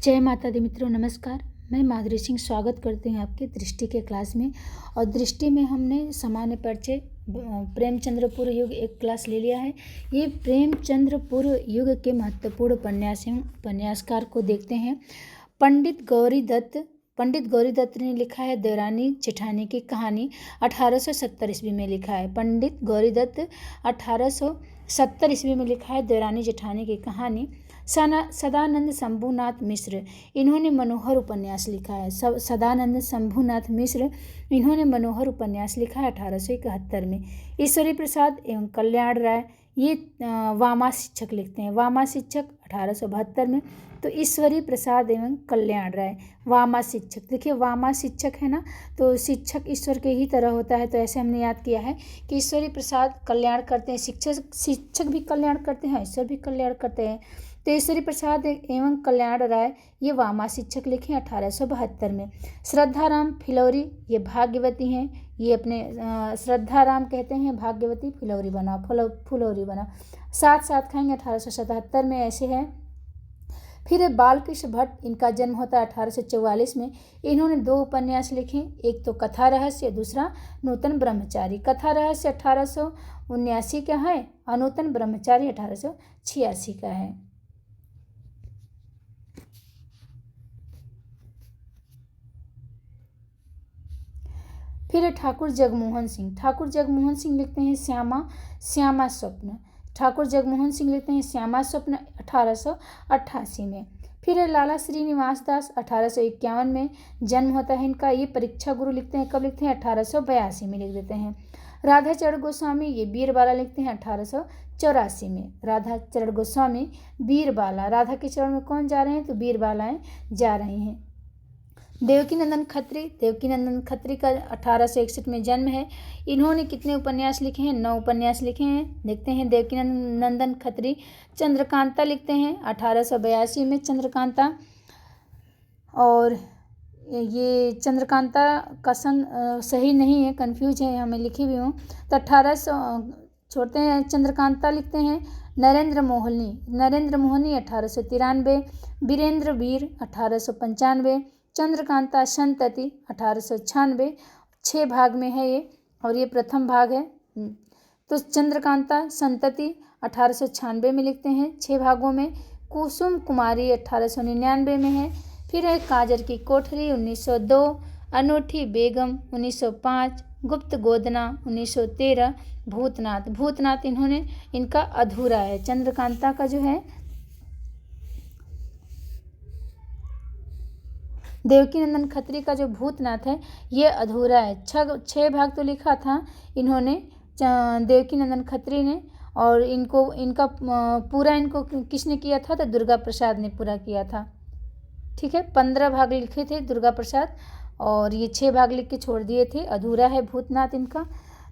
जय माता दी मित्रों, नमस्कार। मैं माधुरी सिंह स्वागत करती हूँ आपके दृष्टि के क्लास में। और दृष्टि में हमने सामान्य परिचय प्रेमचंद्रपुर युग एक क्लास ले लिया है। ये प्रेमचंद्रपुर युग के महत्वपूर्ण उपन्यासकार को देखते हैं। पंडित गौरी दत्त ने लिखा है देवरानी जेठानी की कहानी। 1870 ईस्वी में लिखा है। पंडित गौरी दत्त 1870 ईस्वी में लिखा है देवरानी जेठानी की कहानी। सदानंद शंभुनाथ मिश्र, इन्होंने मनोहर उपन्यास लिखा है। सदानंद शंभुनाथ मिश्र, इन्होंने मनोहर उपन्यास लिखा है 1871 में। ईश्वरी प्रसाद एवं कल्याण राय, ये वामा शिक्षक लिखते हैं। वामा शिक्षक 1872 में। तो ईश्वरी प्रसाद एवं कल्याण राय वामा शिक्षक। देखिए वामा शिक्षक है ना, तो शिक्षक ईश्वर के ही तरह होता है। तो ऐसे हमने याद किया है कि ईश्वरी प्रसाद कल्याण करते हैं, शिक्षक भी कल्याण करते हैं, ईश्वर भी कल्याण करते हैं। तो ईश्वरी प्रसाद एवं कल्याण राय ये वामा शिक्षक लिखे 1872 में। श्रद्धाराम फिलौरी, ये भाग्यवती हैं। ये अपने श्रद्धाराम कहते हैं भाग्यवती, फिलौरी बना फुलौरी बना। साथ साथ खाएंगे 1877 में। ऐसे है। फिर बालकृष्ण भट्ट, इनका जन्म होता है 1844 में। इन्होंने 2 उपन्यास लिखे, एक तो कथा रहस्य, दूसरा नूतन ब्रह्मचारी। कथा रहस्य 1879 का है और नूतन ब्रह्मचारी 1886 का है। फिर ठाकुर जगमोहन सिंह लिखते हैं श्यामा स्वप्न। ठाकुर जगमोहन सिंह लिखते हैं श्यामा स्वप्न 1888 में। फिर लाला श्रीनिवास दास 1851 में जन्म होता है इनका। ये परीक्षा गुरु लिखते हैं, कब लिखते हैं? 1882 में लिख देते हैं। राधा चरण गोस्वामी, ये बीरबाला लिखते हैं 1884 में। राधा चरण गोस्वामी बीरबाला, राधा के चरण में कौन जा रहे हैं? तो बीरबालाएं जा रही हैं। देवकीनंदन खत्री का 1861 में जन्म है। इन्होंने कितने उपन्यास लिखे हैं? 9 उपन्यास लिखे हैं। देखते हैं देवकीनंदन खत्री। चंद्रकांता लिखते हैं 1882 में, चंद्रकांता। और ये चंद्रकांता का सन सही नहीं है, कंफ्यूज है, हमें लिखी भी हूँ। तो 1800 छोड़ते हैं। चंद्रकांता लिखते हैं नरेंद्र मोहनी 1893। वीरेंद्र वीर 1895। चंद्रकांता संतति 1896। 6 भाग में है ये, और ये प्रथम भाग है। तो चंद्रकांता संतति 1896 में लिखते हैं, 6 भागों में। कुसुम कुमारी 1899 में है। फिर है काजर की कोठरी 1902। अनूठी बेगम 1905। गुप्त गोदना 1913। भूतनाथ इन्होंने, इनका अधूरा है। चंद्रकांता का जो है, देवकीनंदन खत्री का जो भूतनाथ है ये अधूरा है। 6 भाग तो लिखा था इन्होंने, देवकीनंदन खत्री ने। और इनका पूरा इनको किसने किया था? तो दुर्गा प्रसाद ने पूरा किया था। ठीक है, 15 भाग लिखे थे दुर्गा प्रसाद, और ये 6 भाग लिख के छोड़ दिए थे। अधूरा है भूतनाथ इनका।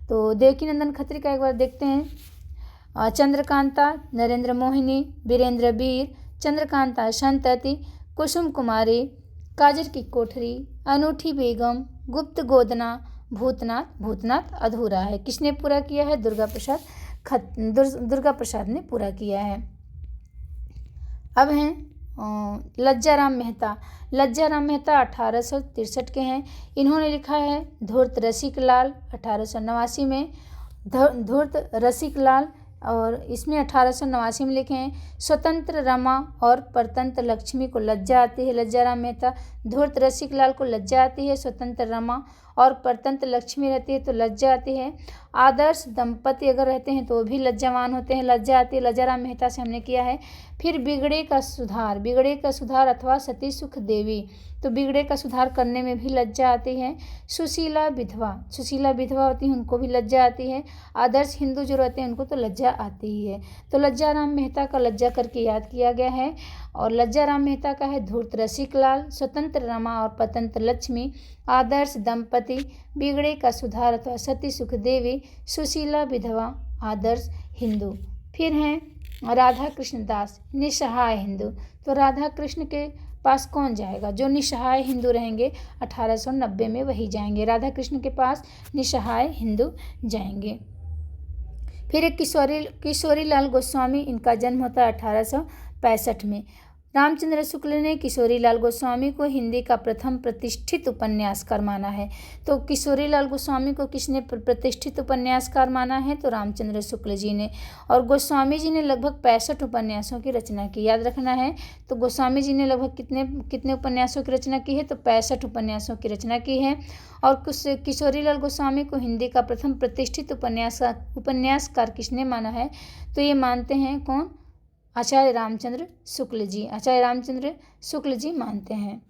तो देवकीनंदन खत्री का एक बार देखते हैं। चंद्रकांता नरेंद्र मोहिनी, वीरेंद्र वीर, चंद्रकांता संतति, कुसुम कुमारी, काजर की कोठरी, अनूठी बेगम, गुप्त गोदना, भूतनाथ अधूरा है। किसने पूरा किया है? दुर्गा प्रसाद ने पूरा किया है। अब हैं लज्जाराम मेहता 1863 के हैं। इन्होंने लिखा है धूर्त रसिक लाल 1889 में। धूर्त रसिक लाल, और इसमें 1889 में लिखे हैं स्वतंत्र रमा और परतंत्र लक्ष्मी को लज्जा आती है। लज्जाराम मेहता। धूर्त रसिक लाल को लज्जा आती है, स्वतंत्र रमा और परतंत्र लक्ष्मी रहती है तो लज्जा आती है। आदर्श दंपति अगर रहते हैं तो वो भी लज्जावान होते हैं, लज्जा आती है। लज्जाराम मेहता से हमने किया है। फिर बिगड़े का सुधार अथवा सती सुख देवी, तो बिगड़े का सुधार करने में भी लज्जा आती है। सुशीला विधवा होती हैं, उनको भी लज्जा आती है। आदर्श हिंदू जो रहते हैं उनको तो लज्जा आती ही है। तो लज्जाराम मेहता का लज्जा करके याद किया गया है। और लज्जाराम मेहता का है धूर्त रसिक लाल, स्वतंत्र रमा और परतंत्र लक्ष्मी, आदर्श दंपति, बिगड़े का सुधार अथवा सती सुख देवी, सुशीला विधवा, आदर्श हिंदू। फिर हैं राधा कृष्ण दास, निसहाय हिंदू। तो राधा कृष्ण के पास कौन जाएगा? जो निसहाय हिंदू रहेंगे 1890 में वही जाएंगे। राधा कृष्ण के पास निसहाय हिंदू जाएंगे। फिर एक किशोरी लाल गोस्वामी, इनका जन्म होता है 1865 में। रामचंद्र शुक्ल ने किशोरी लाल गोस्वामी को हिंदी का प्रथम प्रतिष्ठित उपन्यासकार माना है। तो किशोरी लाल गोस्वामी को किसने प्रतिष्ठित उपन्यासकार माना है? तो रामचंद्र शुक्ल जी ने। और गोस्वामी जी ने लगभग 65 उपन्यासों की रचना की, याद रखना है। तो गोस्वामी जी ने लगभग कितने उपन्यासों की रचना की है? तो 65 उपन्यासों की रचना की है। और किशोरी लाल गोस्वामी को हिंदी का प्रथम प्रतिष्ठित उपन्यासकार किसने माना है? तो ये मानते हैं कौन? आचार्य रामचंद्र शुक्ल जी। आचार्य रामचंद्र शुक्ल जी मानते हैं।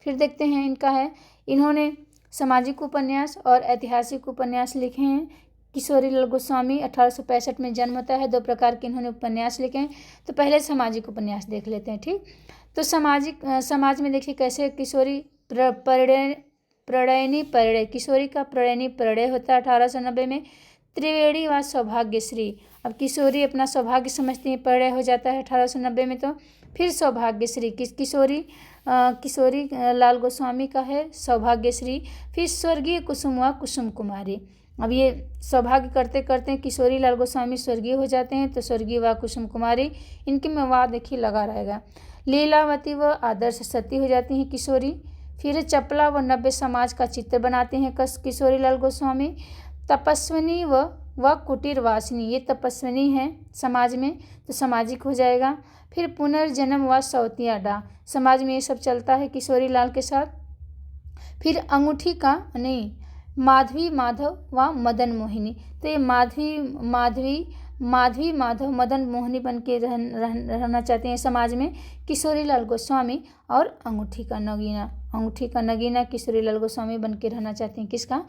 फिर देखते हैं इनका है, इन्होंने सामाजिक उपन्यास और ऐतिहासिक उपन्यास लिखे हैं। किशोरी लाल गोस्वामी 1865 में जन्म होता है। 2 प्रकार के इन्होंने उपन्यास लिखे हैं। तो पहले सामाजिक उपन्यास देख लेते हैं, ठीक। तो समाज में देखिए कैसे किशोरी प्रणयनी परिणय, किशोरी का प्रणयनी परिणय होता है 1890 में। त्रिवेणी व सौभाग्यश्री, अब किशोरी अपना सौभाग्य समझती है, परिणय हो जाता है 1890 में। तो फिर सौभाग्यश्री किशोरी लाल गोस्वामी का है सौभाग्यश्री। फिर स्वर्गीय कुसुम व कुसुम कुमारी, अब ये सौभाग्य करते करते किशोरी लाल गोस्वामी स्वर्गीय हो जाते हैं, तो स्वर्गीय व कुसुम कुमारी, इनके में वाद देखिए लगा रहेगा। लीलावती व आदर्श सती हो जाती हैं किशोरी। फिर चपला व नव्य समाज का चित्र बनाते हैं किशोरी लाल गोस्वामी। तपस्विनी व कुटीरवासिनी, ये तपस्विनी है समाज में, तो सामाजिक हो जाएगा। फिर पुनर्जन्म व सौतिया डा, समाज में ये सब चलता है किशोरी लाल के साथ। फिर अंगूठी का नहीं, माधवी माधव व मदन मोहिनी, तो ये माधवी माधव मदन मोहिनी बन के रहना चाहते हैं समाज में किशोरी लाल गोस्वामी। और अंगूठी का नगीना किशोरी लाल गोस्वामी बन के रहना चाहते हैं, किसका?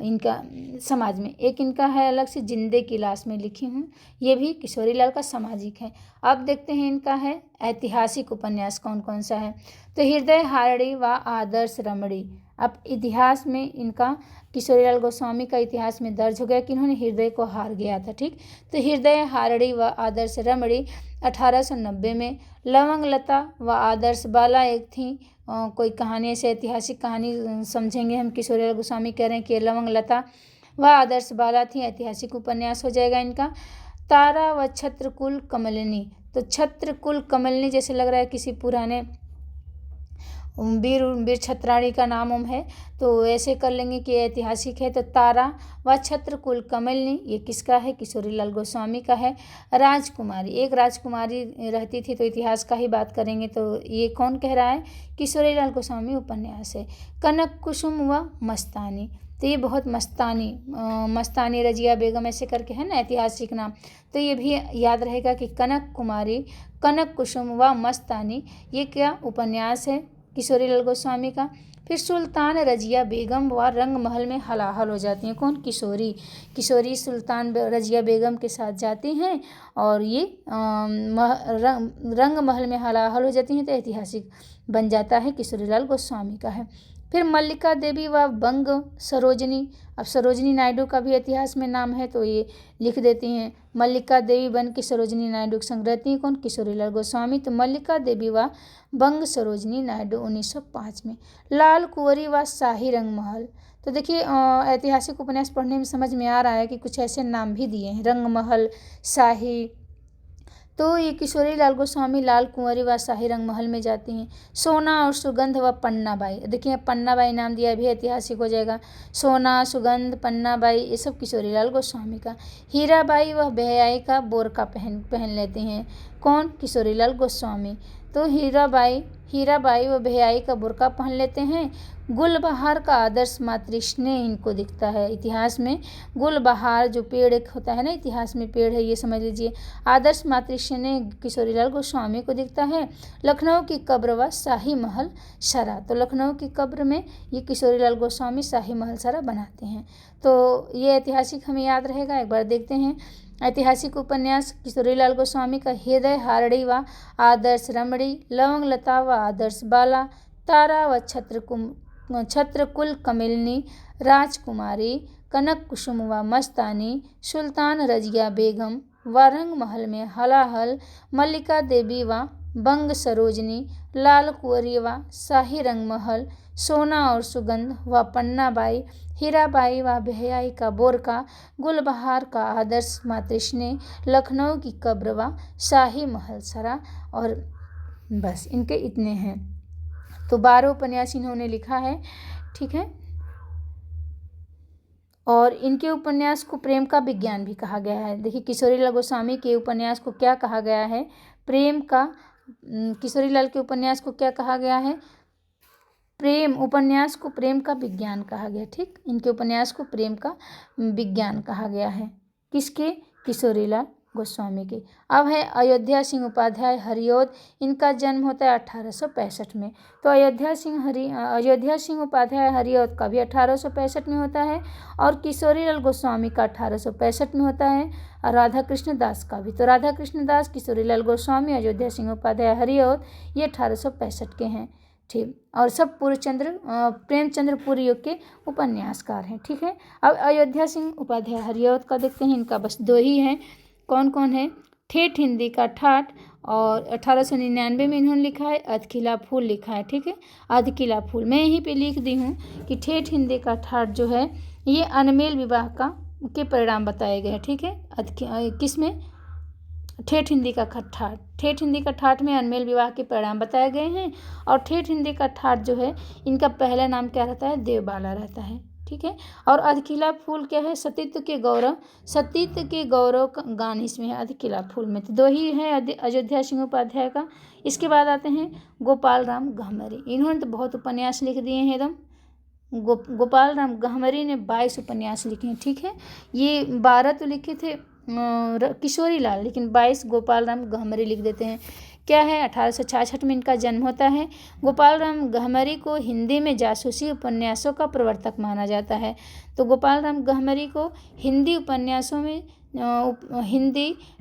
इनका समाज में। एक इनका है अलग से जिंदे की लाश में लिखी हूँ, ये भी किशोरी लाल का सामाजिक है। अब देखते हैं इनका है ऐतिहासिक उपन्यास कौन कौन सा है। तो हृदय हारड़ी व आदर्श रमणी, अब इतिहास में इनका किशोरी लाल गोस्वामी का इतिहास में दर्ज हो गया कि इन्होंने हृदय को हार गया था, ठीक। तो हृदय हारड़ी व आदर्श रमणी 1890 में। लवंग लता व आदर्श बाला एक थी, कोई कहानी ऐसे ऐतिहासिक कहानी समझेंगे हम, किशोरी लाल गोस्वामी कह रहे हैं कि लवंग लता व आदर्श बाला थी, ऐतिहासिक उपन्यास हो जाएगा इनका। तारा व छत्रकुल कमलिनी, तो छत्रकुल कमलिनी जैसे लग रहा है किसी पुराने वीर छत्राणी का नाम है, तो ऐसे कर लेंगे कि ऐतिहासिक है। तो तारा व छत्रकुल कमलिनी ये किसका है? किशोरी लाल गोस्वामी का है। राजकुमारी, एक राजकुमारी रहती थी, तो इतिहास का ही बात करेंगे, तो ये कौन कह रहा है? किशोरी लाल गोस्वामी उपन्यास है। कनक कुसुम व मस्तानी, तो ये बहुत मस्तानी रजिया बेगम ऐसे करके है ना ऐतिहासिक नाम, तो ये भी याद रहेगा कि कनक कुमारी, कनक कुसुम व मस्तानी, ये क्या उपन्यास है किशोरी लाल गोस्वामी का। फिर सुल्तान रजिया बेगम व रंग महल में हलाहल हो जाती हैं, कौन? किशोरी सुल्तान रजिया बेगम के साथ जाती हैं और ये रंग महल में हलाहल हो जाती हैं, तो ऐतिहासिक बन जाता है, किशोरी लाल गोस्वामी का है। फिर मल्लिका देवी व बंग सरोजनी, अब सरोजनी नायडू का भी इतिहास में नाम है, तो ये लिख देती हैं। मल्लिका देवी बन के सरोजनी नायडू के संग रहती हैं, कौन? किशोरी लाल गोस्वामी। तो मल्लिका देवी व बंग सरोजनी नायडू 1905 में। लाल कुंवरी व शाही रंगमहल, तो देखिए ऐतिहासिक उपन्यास पढ़ने में समझ में आ रहा है कि कुछ ऐसे नाम भी दिए हैं, रंगमहल, शाही, तो ये किशोरी लाल गोस्वामी लाल कुंवरी व शाही रंगमहल में जाती हैं। सोना और सुगंध व पन्नाबाई, देखिए पन्नाबाई नाम दिया भी ऐतिहासिक हो जाएगा। सोना, सुगंध, पन्नाबाई ये सब किशोरी लाल गोस्वामी का। हीराबाई व बेहयाई का बोरका पहन लेते हैं, कौन? किशोरी लाल गोस्वामी। तो हीराबाई व बेहयाई का बुर्का पहन लेते हैं। गुलबहार का आदर्श मातृस्नेह इनको दिखता है इतिहास में। गुलबहार जो पेड़ एक होता है ना, इतिहास में पेड़ है, ये समझ लीजिए। आदर्श मातृस्नेह किशोरी लाल गोस्वामी को दिखता है। लखनऊ की कब्र व शाही महल सरा, तो लखनऊ की कब्र में ये किशोरी लाल गोस्वामी शाही महल सरा बनाते हैं, तो ये ऐतिहासिक हमें याद रहेगा। एक बार देखते हैं ऐतिहासिक उपन्यास किशोरी लाल गोस्वामी का। हृदय हारड़ी व आदर्श रमणी, लवंग लता व आदर्श बाला, तारा व छत्रकुल कमलिनी, राजकुमारी, कनक कुसुम व मस्तानी, सुल्तान रजिया बेगम व रंग महल में हलाहल, मल्लिका देवी व बंग सरोजनी, लाल कुंवरी व शाही रंगमहल, सोना और सुगंध व पन्नाबाई, हीराबाई व बेहयाई का बोरका, गुलबहार का आदर्श मातृस्नेह, लखनऊ की कब्र व शाही महल सरा। और बस इनके इतने हैं। तो 12 उपन्यास इन्होंने लिखा है, ठीक है। और इनके उपन्यास को प्रेम का विज्ञान भी कहा गया है। देखिए किशोरीलाल गोस्वामी के उपन्यास को क्या कहा गया है, प्रेम का, किशोरीलाल के उपन्यास को क्या कहा गया है, प्रेम, उपन्यास को प्रेम का विज्ञान कहा गया। ठीक, इनके उपन्यास को प्रेम का विज्ञान कहा गया है। किसके, किशोरीलाल गोस्वामी के। अब है अयोध्या सिंह उपाध्याय हरिऔध। इनका जन्म होता है 1865 में। तो अयोध्या सिंह उपाध्याय हरिऔध का भी 1865 में होता है और किशोरीलाल गोस्वामी का 1865 में होता है और राधा कृष्ण दास का भी। तो राधा कृष्ण दास, किशोरीलाल गोस्वामी, अयोध्या सिंह उपाध्याय हरिऔध, ये 1865 के हैं। ठीक, और सब प्रेमचंद्र पूरी युग के उपन्यासकार हैं। ठीक है, अब अयोध्या सिंह उपाध्याय हरिऔध का देखते हैं। इनका बस 2 ही हैं। कौन कौन है, ठेठ हिंदी का ठाठ, और 1899 में इन्होंने लिखा है अधखिला फूल लिखा है। ठीक है, अधखिला फूल मैं यहीं पे लिख दी हूँ कि ठेठ हिंदी का ठाठ जो है ये अनमेल विवाह के परिणाम बताए गए हैं। ठीक है, किस में, ठेठ हिंदी का ठाठ, ठेठ हिंदी का ठाठ में अनमेल विवाह के परिणाम बताए गए हैं। और ठेठ हिंदी का ठाठ जो है इनका पहला नाम क्या रहता है, देवबाला रहता है। ठीक है, और अधखिला फूल क्या है, सतीत्व के गौरव का गान इसमें है अधखिला फूल में। तो 2 ही है अयोध्या सिंह उपाध्याय का। इसके बाद आते हैं गोपाल राम गहमरी। इन्होंने तो बहुत उपन्यास लिख दिए हैं एकदम। गोपाल राम गहमरी ने 22 उपन्यास लिखे हैं। ठीक है, ये 12 तो लिखे थे किशोरीलाल, लेकिन 22 गोपाल राम गहमरी लिख देते हैं। क्या है, 1866 में इनका जन्म होता है। गोपाल राम गहमरी को हिंदी में जासूसी उपन्यासों का प्रवर्तक माना जाता है। तो गोपाल राम गहमरी को हिंदी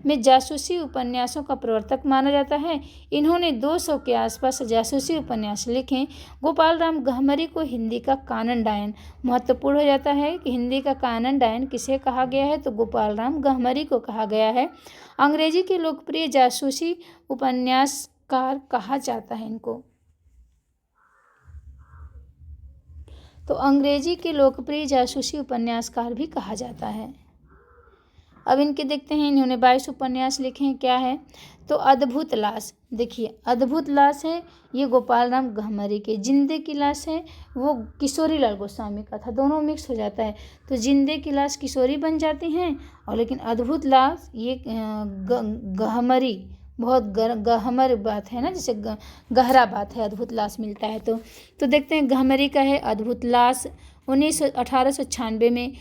में जासूसी उपन्यासों का प्रवर्तक माना जाता है। इन्होंने 200 के आसपास जासूसी उपन्यास लिखे। गोपाल राम गहमरी को हिंदी का कानन डायन, महत्वपूर्ण हो जाता है कि हिंदी का कानन डायन किसे कहा गया है, तो गोपाल राम गहमरी को कहा गया है। अंग्रेजी के लोकप्रिय जासूसी उपन्यासकार कहा जाता है इनको। तो अंग्रेजी के लोकप्रिय जासूसी उपन्यासकार भी कहा जाता है। अब इनके देखते हैं, इन्होंने 22 उपन्यास लिखे हैं। क्या है, तो अद्भुत लाश, देखिए अद्भुत लाश है ये गोपाल राम गहमरी के, जिंदे की लाश है वो किशोरीलाल गोस्वामी का था, दोनों मिक्स हो जाता है। तो जिंदे की लाश किशोरी बन जाती हैं और लेकिन अद्भुत लाश ये गहमरी, बहुत गहमर बात है ना, जैसे गहरा बात है, अद्भुत लाश मिलता है। तो देखते हैं गहमरी का है अद्भुत लाश। 1896 में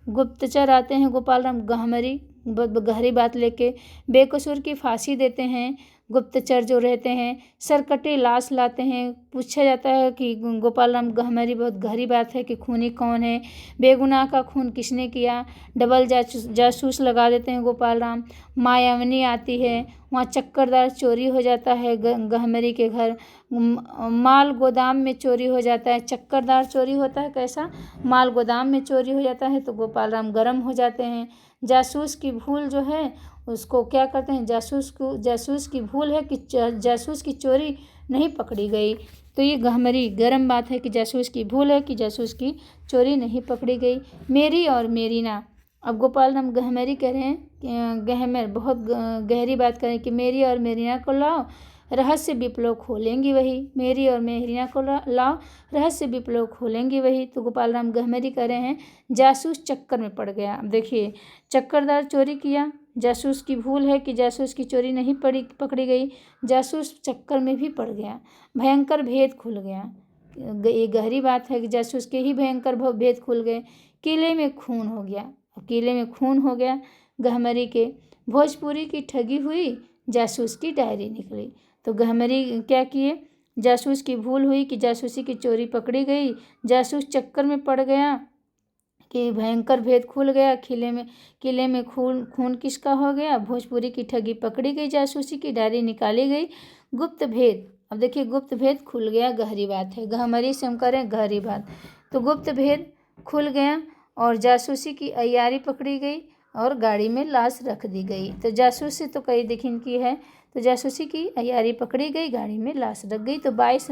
गुप्तचर आते हैं गोपाल राम गहमरी, गहरी बात लेके बेकसूर की फांसी देते हैं। गुप्तचर जो रहते हैं सरकटे लाश लाते हैं। पूछा जाता है कि गोपाल राम गहमरी, बहुत गहरी बात है कि खूनी कौन है, बेगुनाह का खून किसने किया, डबल जासूस लगा देते हैं गोपाल राम। मायावनी आती है, वहाँ चक्करदार चोरी हो जाता है गहमरी के घर, माल गोदाम में चोरी हो जाता है। चक्करदार चोरी होता है कैसा, माल गोदाम में चोरी हो जाता है, तो गोपाल राम गर्म हो जाते हैं। जासूस की भूल जो है उसको क्या करते हैं, जासूस की भूल है कि जासूस की चोरी नहीं पकड़ी गई। तो ये गहमरी गर्म बात है कि जासूस की भूल है कि जासूस की चोरी नहीं पकड़ी गई। मेरी और मेरीना, अब गोपाल राम गहमरी कह रहे हैं गहमर, बहुत गहरी बात करें कि मेरी और मेरीना को लाओ, रहस्य विप्लव खोलेंगी वही, मेरी और मेरीना को लाओ, रहस्य विप्लव खोलेंगी वही। तो गोपाल राम गहमरी कह रहे हैं जासूस चक्कर में पड़ गया। अब देखिए चक्करदार चोरी किया, जासूस की भूल है कि जासूस की चोरी नहीं पकड़ी गई, जासूस चक्कर में भी पड़ गया, भयंकर भेद खुल गया। ये गहरी बात है कि जासूस के ही भयंकर भेद खुल गए। किले में खून हो गया, किले में खून हो गया गहमरी के। भोजपुरी की ठगी हुई, जासूस की डायरी निकली। तो गहमरी क्या किए, जासूस की भूल हुई कि जासूसी की चोरी पकड़ी गई, जासूस चक्कर में पड़ गया कि भयंकर भेद खुल गया, किले में खून किसका हो गया, भोजपुरी की ठगी पकड़ी गई, जासूसी की डायरी निकाली गई, गुप्त भेद। अब देखिए गुप्त भेद खुल गया, गहरी बात है, गहमरी से हम करें गहरी बात। तो गुप्त भेद खुल गया और जासूसी की अय्यारी पकड़ी गई और गाड़ी में लाश रख दी गई। तो जासूसी तो कई देखिन की है, तो जासूसी की अय्यारी पकड़ी गई, गाड़ी में लाश रख गई। तो 22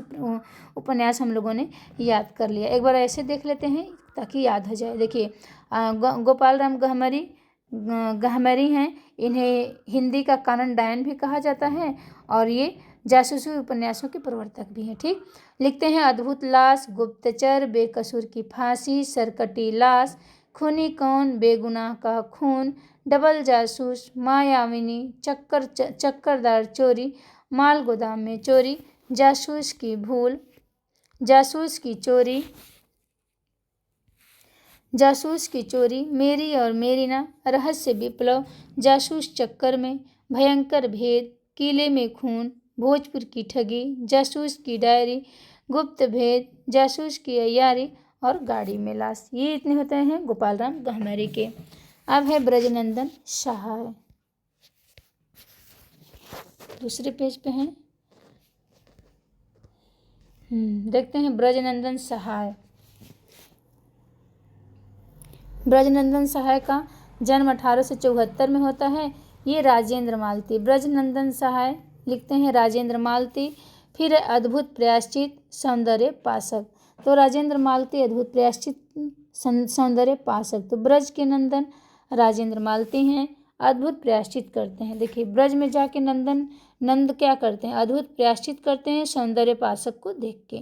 उपन्यास हम लोगों ने याद कर लिया। एक बार ऐसे देख लेते हैं ताकि याद हो जाए। देखिए गोपाल राम गहमरी हैं, इन्हें हिंदी का कानन डायन भी कहा जाता है और ये जासूसी उपन्यासों के प्रवर्तक भी हैं। ठीक, लिखते हैं अद्भुत लाश, गुप्तचर, बेकसूर की फांसी, सरकटी लाश, खूनी कौन, बेगुनाह का खून, डबल जासूस, मायाविनी, चक्करदार चोरी, माल गोदाम में चोरी, जासूस की भूल, जासूस की चोरी, जासूस की चोरी, मेरी और मेरीना, रहस्य विप्लव, जासूस चक्कर में, भयंकर भेद, किले में खून, भोजपुर की ठगी, जासूस की डायरी, गुप्त भेद, जासूस की अय्यारी और गाड़ी में लाश। ये इतने होते हैं गोपाल राम गहमरी के। अब है ब्रजनंदन सहाय, दूसरे पेज पे हैं। देखते हैं ब्रजनंदन सहाय। ब्रजनंदन सहाय का जन्म 1874 में होता है। ये राजेंद्र मालती। ब्रजनंदन सहाय लिखते हैं राजेंद्र मालती। फिर अद्भुत प्रायश्चित, सौंदर्य पाशक। तो राजेंद्र मालती, अद्भुत प्रायश्चित, सौंदर्य पाशक। तो ब्रज के नंदन राजेंद्र मालती हैं, अद्भुत प्रायश्चित करते हैं। देखिए, ब्रज में जाके नंद क्या करते हैं? अद्भुत प्रायश्चित करते हैं सौंदर्य पाशक को देख के,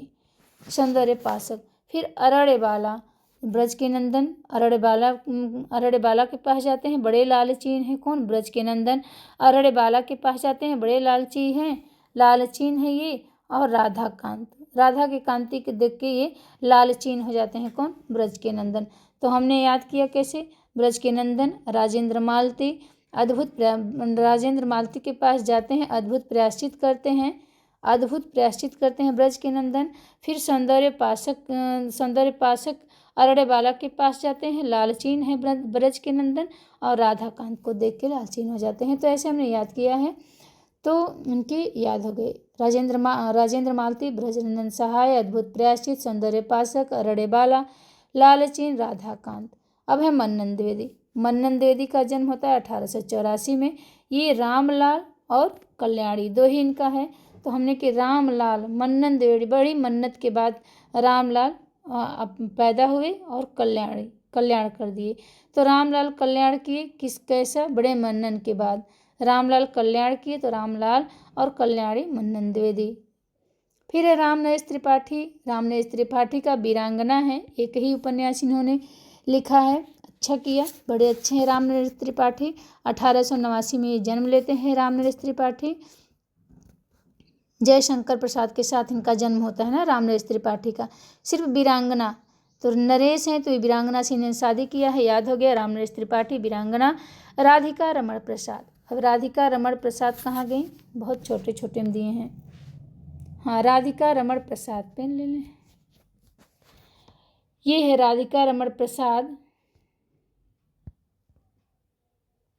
सौंदर्य पाशक। फिर अरड़े बाला, ब्रज के नंदन अरड़े बाला के पास जाते हैं, बड़े लालचीन हैं। कौन? ब्रज के नंदन अरड़े बाला के पास जाते हैं, बड़े लालचीन है ये। और राधा की कांति के देख के ये लालचीन हो जाते हैं। कौन? ब्रज के नंदन। तो हमने याद किया कैसे? ब्रज के नंदन राजेंद्र मालती, राजेंद्र मालती के पास जाते हैं, अद्भुत प्रायश्चित करते हैं ब्रज के नंदन। फिर सौंदर्य पाशक अरड़े बाला के पास जाते हैं, लालचीन है ब्रज के नंदन, और राधाकांत को देख के लालचीन हो जाते हैं। तो ऐसे हमने याद किया है, तो उनके याद हो गए। राजेंद्र मालती, ब्रजनंदन सहाय, अद्भुत प्रायश्चित, सौंदर्य पाशक, अरड़े बाला, लालचीन, राधाकांत। अब है मन्नन द्विवेदी। मन्नन द्विवेदी का जन्म होता है 1884 में। ये रामलाल और कल्याणी दो ही इनका है। तो हमने कि रामलाल मन्नन द्विवेदी, बड़ी मन्नत के बाद रामलाल पैदा हुए और कल्याण कर दिए। तो रामलाल कल्याण किए कैसा? बड़े मन्नन के बाद रामलाल कल्याण किए, तो रामलाल और कल्याणी मन्नन द्विवेदी। फिर है रामनरेश त्रिपाठी का वीरांगना है, एक ही उपन्यास इन्होंने लिखा है। अच्छा किया, बड़े अच्छे हैं रामनरेश त्रिपाठी। 1889 में जन्म लेते हैं रामनरेश त्रिपाठी। जयशंकर प्रसाद के साथ इनका जन्म होता है ना रामनरेश त्रिपाठी का। सिर्फ वीरांगना, तो नरेश हैं तो वीरांगना से इन्होंने शादी किया है, याद हो गया। रामनरेश त्रिपाठी, वीरांगना। राधिका रमण प्रसाद। अब राधिका रमण प्रसाद कहाँ गई? बहुत छोटे छोटे में दिए हैं। हाँ, राधिका रमण प्रसाद, पेन ले लें। ये है राधिका रमण प्रसाद,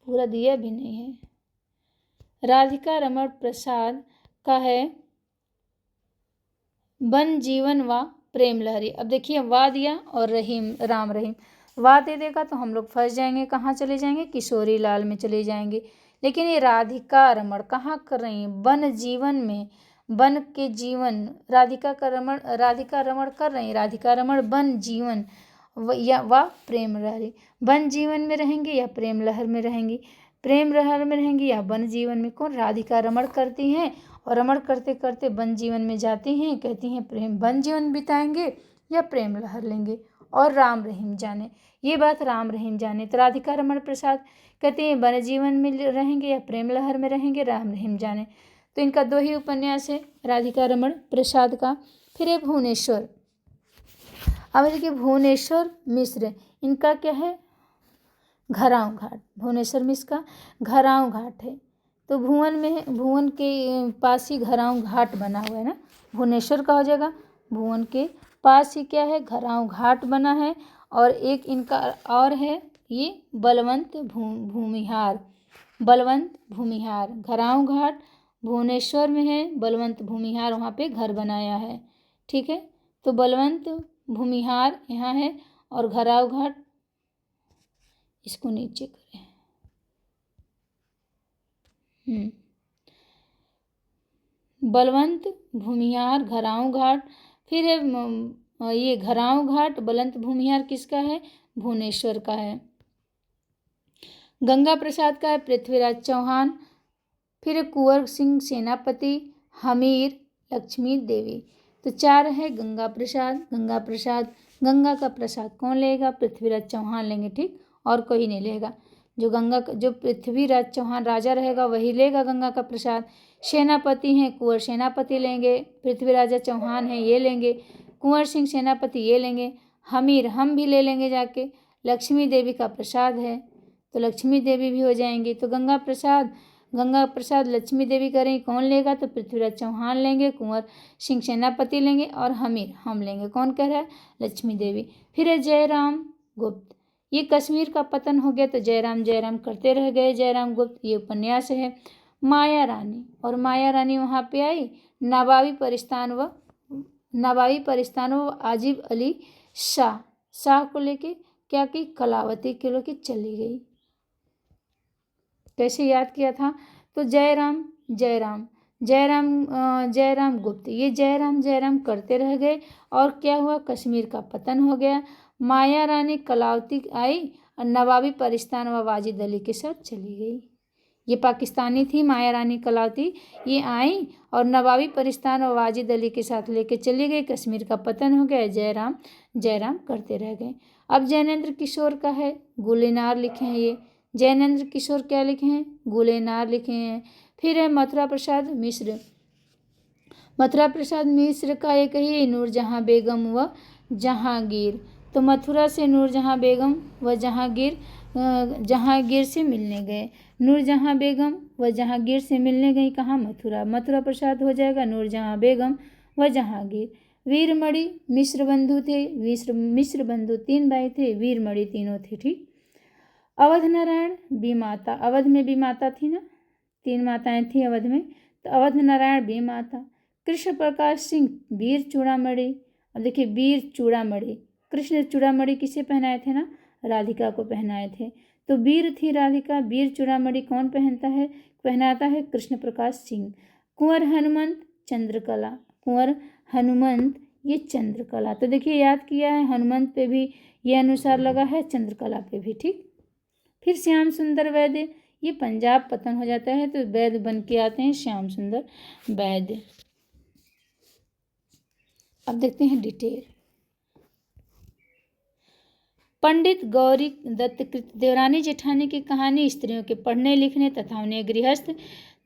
पूरा दिया भी नहीं है। राधिका रमण प्रसाद का है वन जीवन व प्रेम लहरी। अब देखिए, वा दिया और राम रहीम। वा दे देगा तो हम लोग फंस जाएंगे, कहाँ चले जाएंगे? किशोरी लाल में चले जाएंगे। लेकिन ये राधिका रमण कहाँ कर रही हैं? वन जीवन में, वन के जीवन, राधिका रमण कर रही हैं। राधिका रमण वन जीवन या व प्रेम लहरी, वन जीवन में रहेंगे या प्रेम लहर में रहेंगी? प्रेम लहर में रहेंगी या वन जीवन में? कौन? राधिका रमण करती हैं, और रमण करते करते वन जीवन में जाती हैं, कहती हैं प्रेम वन जीवन बिताएंगे या प्रेम लहर लेंगे। और राम रहीम जाने, ये बात राम रहीम जाने। तो राधिका रमण प्रसाद कहते हैं वन जीवन में रहेंगे या प्रेम लहर में रहेंगे, राम रहीम जाने। तो इनका दो ही उपन्यास है राधिका रमण प्रसाद का। फिर है भुवनेश्वर। अब देखिए, भुवनेश्वर मिश्र, इनका क्या है? घराव घाट। भुवनेश्वर मिश्र का घराव घाट है। तो भुवन के पास ही घराव घाट बना हुआ है ना, भुवनेश्वर का हो जाएगा। भुवन के पास ही क्या है? घराव घाट बना है। और एक इनका और है, ये बलवंत भूमिहार। घराव घाट भुवनेश्वर में है, बलवंत भूमिहार वहाँ पे घर बनाया है। ठीक है, तो बलवंत भूमिहार यहाँ है, और घराव घाट, इसको नीचे करें। बलवंत भूमिहार, घराव घाट। फिर है ये घराव घाट, बलवंत भूमिहार किसका है? भुवनेश्वर का है। गंगा प्रसाद का है पृथ्वीराज चौहान। फिर कुंवर सिंह सेनापति, हमीर, लक्ष्मी देवी। तो 4 है गंगा प्रसाद। गंगा प्रसाद, गंगा का प्रसाद कौन लेगा? पृथ्वीराज चौहान लेंगे, ठीक, और कोई नहीं लेगा। जो पृथ्वीराज चौहान राजा रहेगा वही लेगा गंगा का प्रसाद। सेनापति हैं कुंवर सेनापति लेंगे, पृथ्वीराजा चौहान हैं ये लेंगे, कुंवर सिंह सेनापति ये लेंगे, हमीर हम भी ले लेंगे जाके। लक्ष्मी देवी का प्रसाद है तो लक्ष्मी देवी भी हो जाएंगी। तो गंगा प्रसाद लक्ष्मी देवी करेंगे, कौन लेगा? तो पृथ्वीराज चौहान लेंगे, कुंवर सिंह सेनापति लेंगे और हमीर हम लेंगे। कौन कह रहा है? लक्ष्मी देवी। फिर है जयराम गुप्त। ये कश्मीर का पतन हो गया तो जयराम करते रह गए जयराम गुप्त। ये उपन्यास है। माया रानी, और माया रानी वहाँ पे आई नवाबी परिस्तान व आजिब अली शाह को लेके क्या की? कलावती के लेके चली गई। कैसे याद किया था? तो जयराम गुप्त, ये जयराम करते रह गए और क्या हुआ? कश्मीर का पतन हो गया। माया रानी कलावती आई और नवाबी परिस्तान व वाजिद अली के साथ चली गई। ये पाकिस्तानी थी माया रानी कलावती, ये आई और नवाबी परिस्तान और वाजिद अली के साथ लेके चली गई। कश्मीर का पतन हो गया। जयराम करते रह गए। अब जैनेंद्र किशोर का है, गुलेनार लिखे हैं ये। जैनेंद्र किशोर क्या लिखे हैं? गुलेनार लिखे हैं। फिर है मथुरा प्रसाद मिश्र का एक ही नूरजहां बेगम व जहांगीर। तो मथुरा से नूरजहां बेगम व जहांगीर से मिलने गए। नूरजहां बेगम व जहांगीर से मिलने गई कहाँ? मथुरा प्रसाद हो जाएगा नूरजहां बेगम व जहांगीर। वीरमणि मिश्र बंधु थे। मिश्र बंधु 3 भाई थे, वीरमणि तीनों थे, ठीक। अवध नारायण बीमाता, अवध में बीमाता थी ना, 3 माताएं थी अवध में, तो अवध नारायण बीमाता। कृष्ण प्रकाश सिंह वीर चूड़ामणि। अब देखिए वीर चूड़ामणि, कृष्ण चूड़ामणि किसे पहनाए थे ना? राधिका को पहनाए थे। तो वीर थी राधिका, वीर चूड़ामणि कौन पहनाता है? कृष्ण प्रकाश सिंह। कुंवर हनुमंत ये चंद्रकला। तो देखिए याद किया है, हनुमंत पे भी ये अनुसार लगा है, चंद्रकला पे भी, ठीक। फिर श्याम सुंदर वैद्य, ये पंजाब पतन हो जाता है तो वैद्य बन के आते हैं श्याम सुंदर वैद्य। अब देखते हैं डिटेल। पंडित गौरी दत्त कृत देवरानी जेठानी की कहानी स्त्रियों के पढ़ने लिखने तथा उन्हें गृहस्थ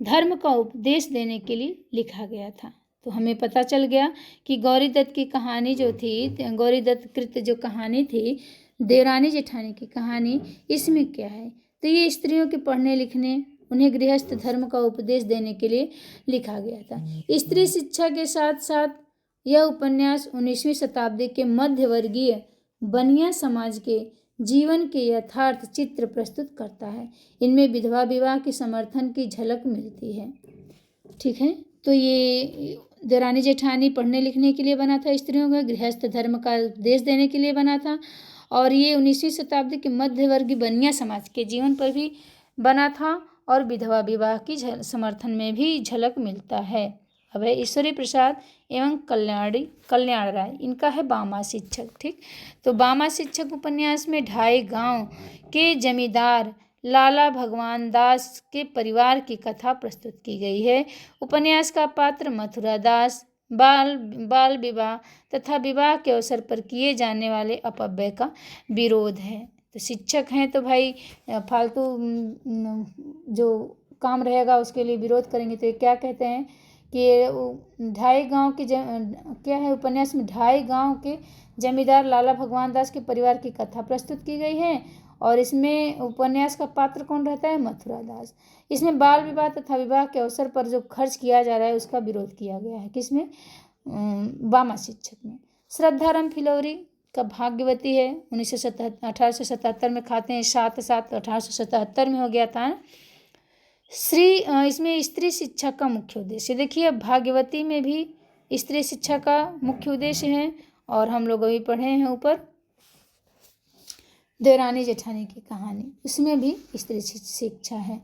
धर्म का उपदेश देने के लिए लिखा गया था। तो हमें पता चल गया कि गौरी दत्त की कहानी जो थी, गौरी दत्त कृत जो कहानी थी, देवरानी जेठानी की कहानी, इसमें क्या है? तो ये स्त्रियों के पढ़ने लिखने, उन्हें गृहस्थ धर्म का उपदेश देने के लिए लिखा गया था। स्त्री शिक्षा के साथ साथ यह उपन्यास 19वीं शताब्दी के मध्यवर्गीय बनिया समाज के जीवन के यथार्थ चित्र प्रस्तुत करता है। इनमें विधवा विवाह के समर्थन की झलक मिलती है, ठीक है। तो ये देवरानी जेठानी पढ़ने लिखने के लिए बना था, स्त्रियों को गृहस्थ धर्म का उपदेश देने के लिए बना था, और ये 19वीं शताब्दी के मध्यवर्गीय बनिया समाज के जीवन पर भी बना था और विधवा विवाह की समर्थन में भी झलक मिलता है। अब है ईश्वरी प्रसाद एवं कल्याण राय, इनका है बामा शिक्षक, ठीक। तो बामा शिक्षक उपन्यास में ढाई गांव के जमींदार लाला भगवान दास के परिवार की कथा प्रस्तुत की गई है। उपन्यास का पात्र मथुरा दास बाल विवाह तथा विवाह के अवसर पर किए जाने वाले अपव्यय का विरोध है। तो शिक्षक हैं तो भाई फालतू जो काम रहेगा उसके लिए विरोध करेंगे। तो ये क्या कहते हैं कि ढाई गांव के क्या है, उपन्यास में ढाई गांव के जमींदार लाला भगवान दास के परिवार की कथा प्रस्तुत की गई है, और इसमें उपन्यास का पात्र कौन रहता है? मथुरा दास। इसमें बाल विवाह तथा विवाह के अवसर पर जो खर्च किया जा रहा है उसका विरोध किया गया है। किसमें? बामा शिक्षक में। श्रद्धाराम फिलौरी का भाग्यवती है, 1877 में खाते हैं 7/7 1877 में हो गया था। इसमें स्त्री शिक्षा का मुख्य उद्देश्य, देखिए भाग्यवती में भी स्त्री शिक्षा का मुख्य उद्देश्य है, और हम लोग अभी पढ़े हैं ऊपर देवरानी जेठानी की कहानी, इसमें भी स्त्री शिक्षा है।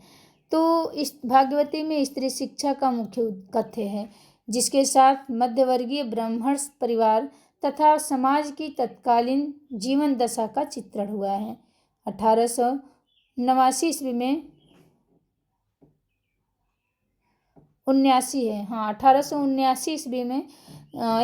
तो इस भाग्यवती में स्त्री शिक्षा का मुख्य कथ्य है, जिसके साथ मध्यवर्गीय ब्राह्मण परिवार तथा समाज की तत्कालीन जीवन दशा का चित्रण हुआ है। 1889 ईस्वी में 79 है, हाँ 1879 ईस्वी में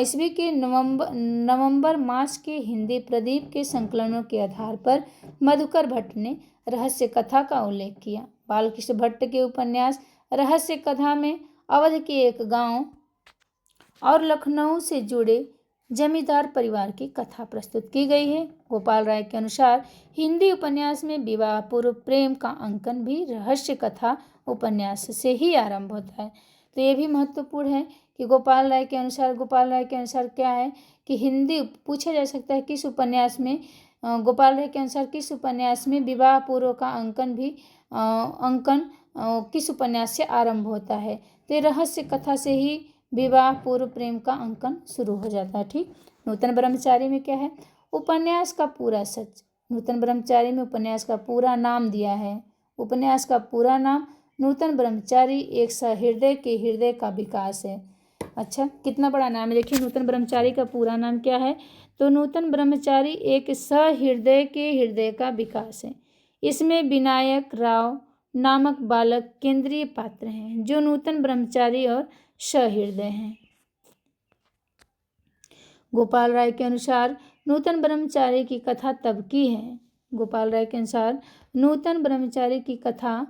ईस्वी के नवंबर मास के हिंदी प्रदीप के संकलनों के आधार पर मधुकर भट्ट ने रहस्य कथा का उल्लेख किया। बालकृष्ण भट्ट के उपन्यास रहस्य कथा में अवध के एक गांव और लखनऊ से जुड़े जमींदार परिवार की कथा प्रस्तुत की गई है। गोपाल राय के अनुसार हिंदी उपन्यास में विवाह पूर्व प्रेम का अंकन भी रहस्य कथा उपन्यास से ही आरंभ होता है। तो ये भी महत्वपूर्ण है कि गोपाल राय के अनुसार क्या है कि हिंदी पूछा जा सकता है किस उपन्यास में गोपाल राय के अनुसार किस उपन्यास में विवाह पूर्व का अंकन किस उपन्यास से आरंभ होता है। तो ये रहस्य कथा से ही विवाह पूर्व प्रेम का अंकन शुरू हो जाता है। ठीक, नूतन ब्रह्मचारी में क्या है, उपन्यास का पूरा सच। नूतन ब्रह्मचारी में उपन्यास का पूरा नाम दिया है। उपन्यास का पूरा नाम नूतन ब्रह्मचारी एक सहृदय के हृदय का विकास है। अच्छा, कितना बड़ा नाम है, देखिए नूतन ब्रह्मचारी का पूरा नाम क्या है, तो नूतन ब्रह्मचारी एक सहृदय के हृदय का विकास है। इसमें विनायक राव नामक बालक केंद्रीय पात्र हैं जो नूतन ब्रह्मचारी और सहृदय हैं। गोपाल राय के अनुसार नूतन ब्रह्मचारी की कथा तब की है। गोपाल राय के अनुसार नूतन ब्रह्मचारी की कथा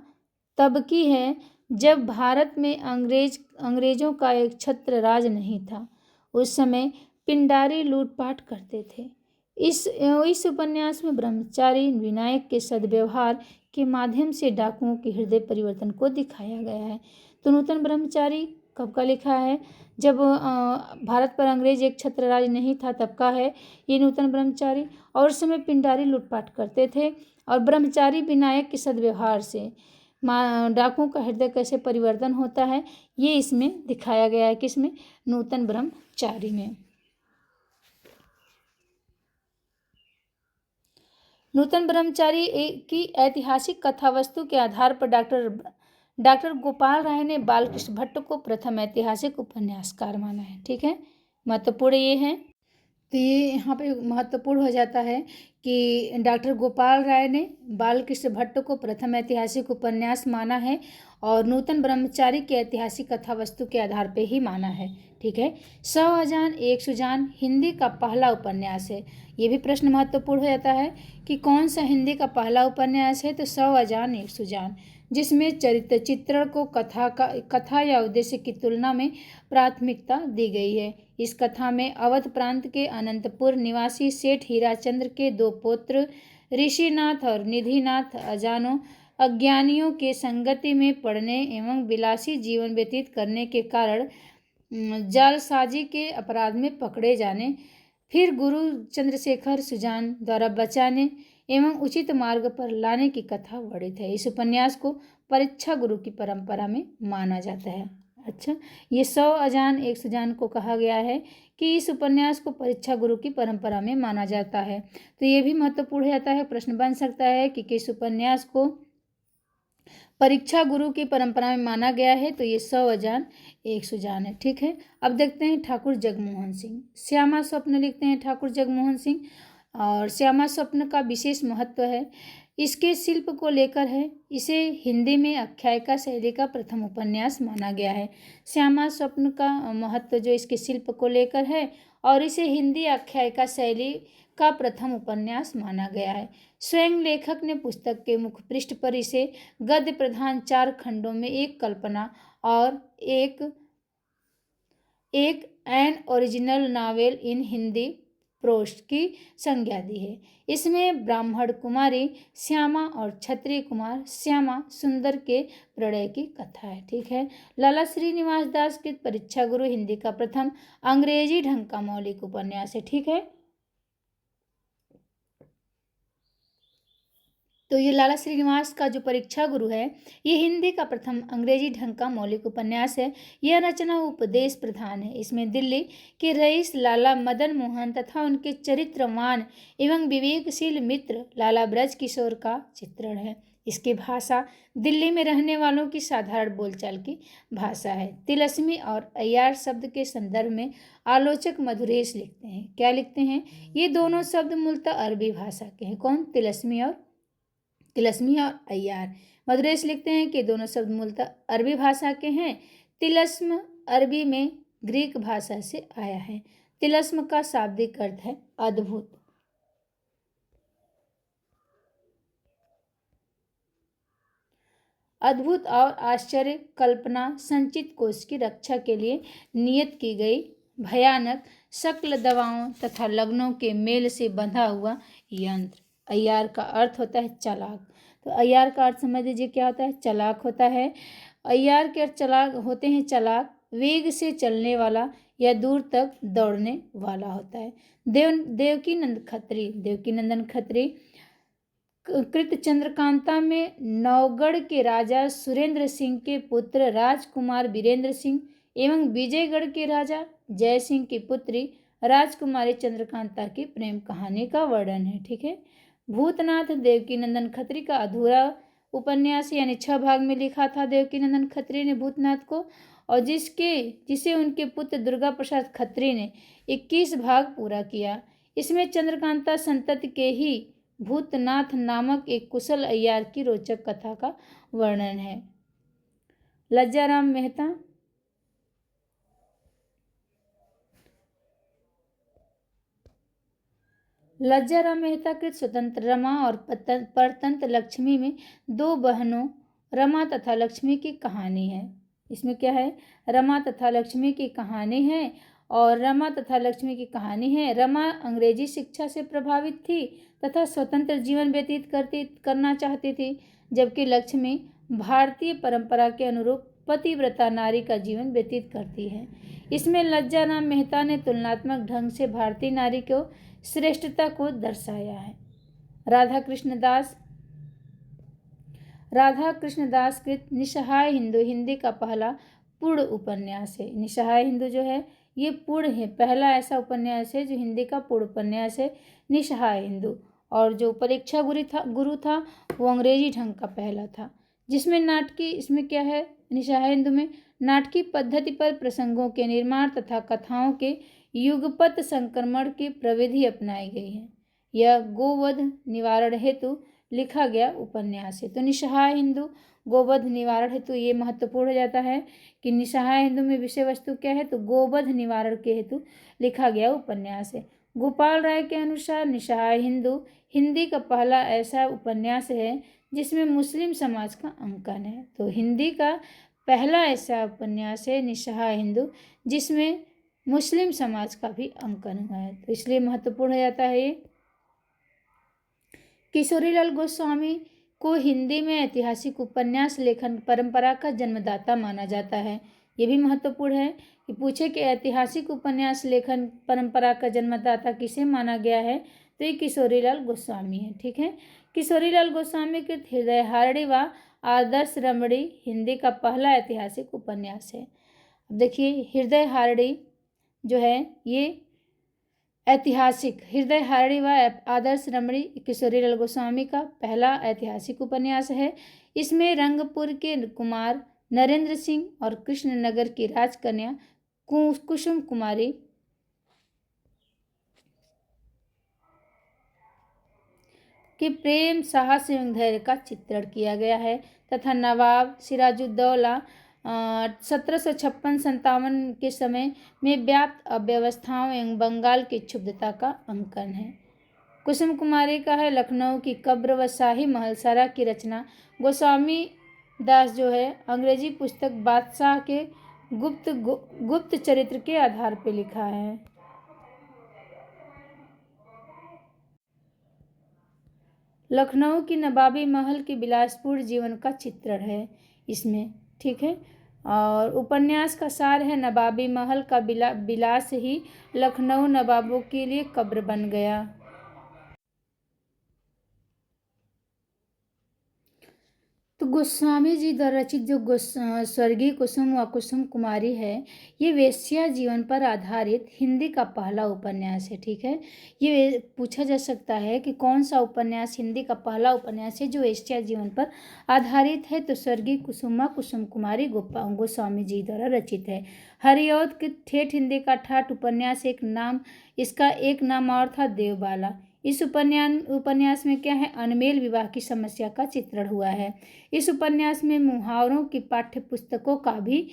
तब की है जब भारत में अंग्रेजों का एक छत्र राज नहीं था। उस समय पिंडारी लूटपाट करते थे। इस उपन्यास में ब्रह्मचारी विनायक के सद्व्यवहार के माध्यम से डाकुओं के हृदय परिवर्तन को दिखाया गया है। तो नूतन ब्रह्मचारी कब का लिखा है, जब भारत पर अंग्रेज एक छत्र राज नहीं था तब का है ये नूतन ब्रह्मचारी। और उस समय पिंडारी लूटपाट करते थे और ब्रह्मचारी विनायक के सद्व्यवहार से डाकुओं का हृदय कैसे परिवर्तन होता है ये इसमें दिखाया गया है। किसमें, नूतन ब्रह्मचारी में। नूतन ब्रह्मचारी की ऐतिहासिक कथा वस्तु के आधार पर डॉक्टर गोपाल राय ने बालकृष्ण भट्ट को प्रथम ऐतिहासिक उपन्यासकार माना है। ठीक है, महत्वपूर्ण ये है। तो ये यहाँ पे महत्वपूर्ण हो जाता है कि डॉक्टर गोपाल राय ने बालकृष्ण भट्ट को प्रथम ऐतिहासिक उपन्यास माना है और नूतन ब्रह्मचारी की ऐतिहासिक कथा वस्तु के आधार पर ही माना है। ठीक है, 100 अजान एक सुजान हिंदी का पहला उपन्यास है। ये भी प्रश्न महत्वपूर्ण हो जाता है कि कौन सा हिंदी का पहला उपन्यास है, तो 100 अजान एक सुजान, जिसमें चरित्र चित्रण को कथा या उद्देश्य की तुलना में प्राथमिकता दी गई है। इस कथा में अवध प्रांत के अनंतपुर निवासी सेठ हीराचंद्र के दो पुत्र ऋषिनाथ और निधिनाथ अज्ञानियों के संगति में पड़ने एवं विलासी जीवन व्यतीत करने के कारण जालसाजी के अपराध में पकड़े जाने, फिर गुरु चंद्रशेखर सुजान द्वारा बचाने एवं उचित मार्ग पर लाने की कथा वर्णित है। इस उपन्यास को परीक्षा गुरु की परंपरा में माना जाता है। अच्छा, ये 100 अजान एक सुजान को कहा गया है कि इस उपन्यास को परीक्षा गुरु की परंपरा में माना जाता है। तो ये भी महत्वपूर्ण हो जाता है, प्रश्न बन सकता है कि किस उपन्यास को परीक्षा गुरु की परंपरा में माना गया है, तो ये 100 अजान एक सुजान है। ठीक है, अब देखते हैं ठाकुर जगमोहन सिंह। श्यामा स्वप्न लिखते हैं ठाकुर जगमोहन सिंह और श्यामा स्वप्न का विशेष महत्व है, इसके शिल्प को लेकर है। इसे हिंदी में आख्यायिका शैली का प्रथम उपन्यास माना गया है। श्यामा स्वप्न का महत्व जो इसके शिल्प को लेकर है और इसे हिंदी आख्यायिका शैली का प्रथम उपन्यास माना गया है। स्वयं लेखक ने पुस्तक के मुख पृष्ठ पर इसे गद्य प्रधान 4 खंडों में एक कल्पना और एक an original novel in Hindi prose की संज्ञा दी है। इसमें ब्राह्मण कुमारी श्यामा और क्षत्रिय कुमार श्यामा सुंदर के प्रणय की कथा है। ठीक है, लाला श्रीनिवास दास के परीक्षा गुरु हिंदी का प्रथम अंग्रेजी ढंग का मौलिक उपन्यास है। ठीक है, तो ये लाला श्रीनिवास का जो परीक्षा गुरु है ये हिंदी का प्रथम अंग्रेजी ढंग का मौलिक उपन्यास है। यह रचना उपदेश प्रधान है। इसमें दिल्ली के रईस लाला मदन मोहन तथा उनके चरित्रवान एवं विवेकशील मित्र लाला ब्रज किशोर का चित्रण है। इसकी भाषा दिल्ली में रहने वालों की साधारण बोलचाल की भाषा है। तिलस्मी और अय्यार शब्द के संदर्भ में आलोचक मधुरेश लिखते हैं। क्या लिखते हैं, ये दोनों शब्द मूलतः अरबी भाषा के हैं। कौन, तिलस्मी और अय्यार। मधुरेश लिखते हैं कि दोनों शब्द मूलतः अरबी भाषा के हैं। तिलस्म अरबी में ग्रीक भाषा से आया है। तिलस्म का शाब्दिक अर्थ है अद्भुत। अद्भुत और आश्चर्य कल्पना संचित कोश की रक्षा के लिए नियत की गई भयानक शक्ल दवाओं तथा लग्नों के मेल से बंधा हुआ यंत्र। अय्यार का अर्थ होता है चालाक। तो अय्यार का अर्थ समझ लीजिए क्या होता है, चालाक होता है। अय्यार के अर्थ चालाक होते हैं चालाक, वेग से चलने वाला या दूर तक दौड़ने वाला होता है। देवकी नंदन खत्री कृत चंद्रकांता में नौगढ़ के राजा सुरेंद्र सिंह के पुत्र राजकुमार वीरेंद्र सिंह एवं विजयगढ़ के राजा जय सिंह की पुत्री राजकुमारी चंद्रकांता की प्रेम कहानी का वर्णन है। ठीक है। भूतनाथ देवकी नंदन खत्री का अधूरा उपन्यास यानी 6 भाग में लिखा था देवकी नंदन खत्री ने भूतनाथ को, और जिसे उनके पुत्र दुर्गा प्रसाद खत्री ने 21 भाग पूरा किया। इसमें चंद्रकांता संतति के ही भूतनाथ नामक एक कुशल अय्यार की रोचक कथा का वर्णन है। लज्जाराम मेहता कृत स्वतंत्र रमा और परतंत्र लक्ष्मी में 2 बहनों रमा तथा लक्ष्मी की कहानी है। इसमें क्या है, रमा तथा लक्ष्मी की कहानी है। और रमा तथा लक्ष्मी की कहानी है, रमा अंग्रेजी शिक्षा से प्रभावित थी तथा स्वतंत्र जीवन व्यतीत करना चाहती थी, जबकि लक्ष्मी भारतीय परंपरा के अनुरूप पतिव्रता नारी का जीवन व्यतीत करती है। इसमें लज्जाराम मेहता ने तुलनात्मक ढंग से भारतीय नारी को श्रेष्ठता को दर्शाया है। राधा कृष्ण दास कृत निस्सहाय हिंदू हिंदी का पहला पूर्ण उपन्यास है। निस्सहाय हिंदू जो है ये पूर्ण है, पहला ऐसा उपन्यास है जो हिंदी का पूर्ण उपन्यास है, निस्सहाय हिंदू। और जो परीक्षा गुरु था वो अंग्रेजी ढंग का पहला था, जिसमें इसमें क्या है, निस्सहाय हिंदू में नाटकीय पद्धति पर प्रसंगों के निर्माण तथा कथाओं के युगपत संक्रमण की प्रविधि अपनाई गई है। यह गोवध निवारण हेतु लिखा गया उपन्यास है। तो निस्सहाय हिंदू गोवध निवारण हेतु ये महत्वपूर्ण हो जाता है कि निस्सहाय हिंदू में विषय वस्तु क्या है, तो गोवध निवारण के हेतु लिखा गया उपन्यास है। गोपाल राय के अनुसार निस्सहाय हिंदू हिंदी का पहला ऐसा उपन्यास है जिसमें मुस्लिम समाज का अंकन है। तो हिंदी का पहला ऐसा उपन्यास है निस्सहाय हिंदू जिसमें मुस्लिम समाज का भी अंकन हुआ है, तो इसलिए महत्वपूर्ण हो जाता है ये। किशोरीलाल गोस्वामी को हिंदी में ऐतिहासिक उपन्यास लेखन परंपरा का जन्मदाता माना जाता है। ये भी महत्वपूर्ण है कि पूछे कि ऐतिहासिक उपन्यास लेखन परंपरा का जन्मदाता किसे माना गया है, तो ये किशोरीलाल गोस्वामी है। ठीक है। किशोरीलाल गोस्वामी के हृदय हारड़ी व आदर्श रमणी हिंदी का पहला ऐतिहासिक उपन्यास है। अब देखिए हृदय हारड़ी जो है ये ऐतिहासिक, हृदय हारड़ी व आदर्श रमणी किशोरीलाल गोस्वामी का पहला ऐतिहासिक उपन्यास है। इसमें रंगपुर के कुमार नरेंद्र सिंह और कृष्णनगर की राजकन्या कुसुम कुमारी के प्रेम, साहस एवं धैर्य का चित्रण किया गया है तथा नवाब सिराजुद्दौला 1756-57 के समय में व्याप्त अव्यवस्थाओं एवं बंगाल की क्षुब्धता का अंकन है। कुसुम कुमारी का है लखनऊ की कब्र व शाही महल सारा की रचना गोस्वामी दास जो है अंग्रेजी पुस्तक बादशाह के गुप्त चरित्र के आधार पर लिखा है। लखनऊ की नवाबी महल के विलासपूर्ण जीवन का चित्रण है इसमें। ठीक है। और उपन्यास का सार है नवाबी महल का विलास ही लखनऊ नवाबों के लिए कब्र बन गया। तो गोस्वामी जी द्वारा रचित जो स्वर्गीय कुसुम व कुसुम कुमारी है ये वेश्या जीवन पर आधारित हिंदी का पहला उपन्यास है। ठीक है। ये पूछा जा सकता है कि कौन सा उपन्यास हिंदी का पहला उपन्यास है जो वेश्या जीवन पर आधारित है, तो स्वर्गीय कुसुमा कुसुम कुमारी गोस्वामी जी द्वारा रचित है। हरिऔध के ठेठ हिंदी का ठाठ उपन्यास इसका एक नाम और था देवबाला। इस उपन्यास में क्या है, अनमेल विवाह की समस्या का चित्रण हुआ है। इस उपन्यास में मुहावरों की पाठ्य पुस्तकों का भी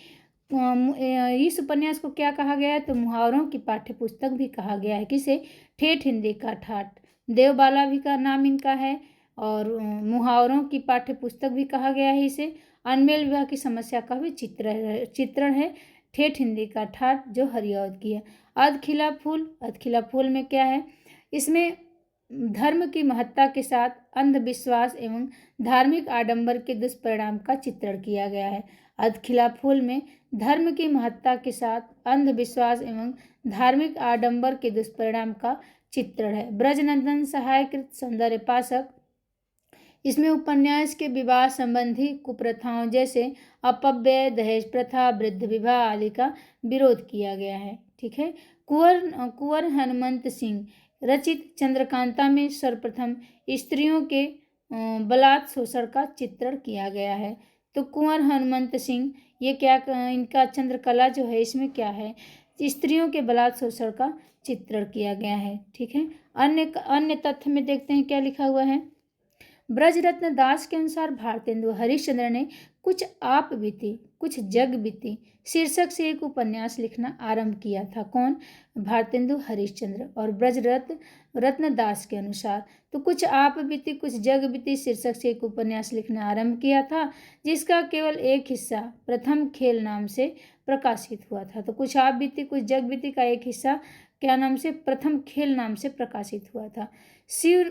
इस उपन्यास को क्या कहा गया है? तो मुहावरों की पाठ्य पुस्तक भी कहा गया है। किसे? ठेठ हिंदी का ठाठ। देवबाला भी का नाम इनका है और मुहावरों की पाठ्य पुस्तक भी कहा गया है इसे। अनमेल विवाह की समस्या का भी चित्रण है। ठेठ हिंदी का ठाठ जो हरिऔध की है। अधखिला फूल, अधखिला फूल में क्या है? इसमें धर्म की महत्ता के साथ अंधविश्वास एवं धार्मिक आडंबर के दुष्परिणाम का चित्रण किया गया है। अधखिला फूल में धर्म की महत्ता के साथ अंधविश्वास एवं धार्मिक आडंबर के दुष्परिणाम का चित्रण है। ब्रजनंदन सहाय कृत सौंदर्य पाशक, इसमें उपन्यास के विवाह संबंधी कुप्रथाओं जैसे अपव्यय, दहेज प्रथा, वृद्ध विवाह आदि का विरोध किया गया है। ठीक है। कुंवर हनुमंत सिंह रचित चंद्रकांता में सर्वप्रथम स्त्रियों के बलात् शोषण का चित्रण किया गया है। तो कुंवर हनुमंत सिंह, ये क्या इनका चंद्रकला जो है इसमें क्या है? स्त्रियों के बलात् शोषण का चित्रण किया गया है। ठीक है। अन्य तथ्य में देखते हैं क्या लिखा हुआ है। ब्रजरत्न दास के अनुसार भारतेंदु हरिश्चंद्र ने कुछ आप बीती कुछ जग बीती शीर्षक से एक उपन्यास लिखना आरंभ किया था। कौन? भारतेंदु हरिश्चंद्र। और रत्न दास के अनुसार तो कुछ आप बीती कुछ जग बीती शीर्षक से एक उपन्यास लिखना आरंभ किया था, जिसका केवल एक हिस्सा प्रथम खेल नाम से प्रकाशित हुआ था। तो कुछ आप बीती कुछ जग बीती का एक हिस्सा क्या नाम से? प्रथम खेल नाम से प्रकाशित हुआ था।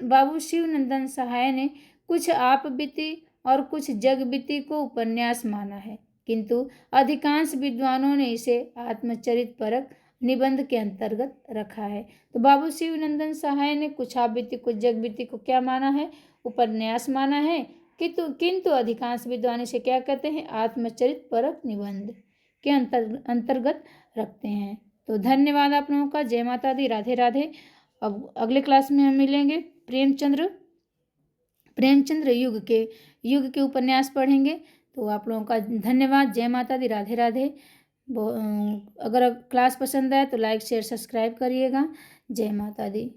बाबू शिवनंदन सहाय ने कुछ आप बीती और कुछ जग बीती को उपन्यास माना है, किंतु अधिकांश विद्वानों ने इसे आत्मचरित परक निबंध के अंतर्गत रखा है। तो बाबू शिवनंदन सहाय ने कुछ आप बीती कुछ जग बीती को क्या माना है? उपन्यास माना है, किंतु अधिकांश विद्वान इसे क्या कहते हैं? आत्मचरित परक निबंध के अंतर्गत रखते हैं। तो धन्यवाद आप लोगों का। जय माता दी, राधे राधे। अब अगले क्लास में हम मिलेंगे। प्रेमचंद्र युग के उपन्यास पढ़ेंगे। तो आप लोगों का धन्यवाद। जय माता दी, राधे राधे। अगर क्लास पसंद आए तो लाइक शेयर सब्सक्राइब करिएगा। जय माता दी।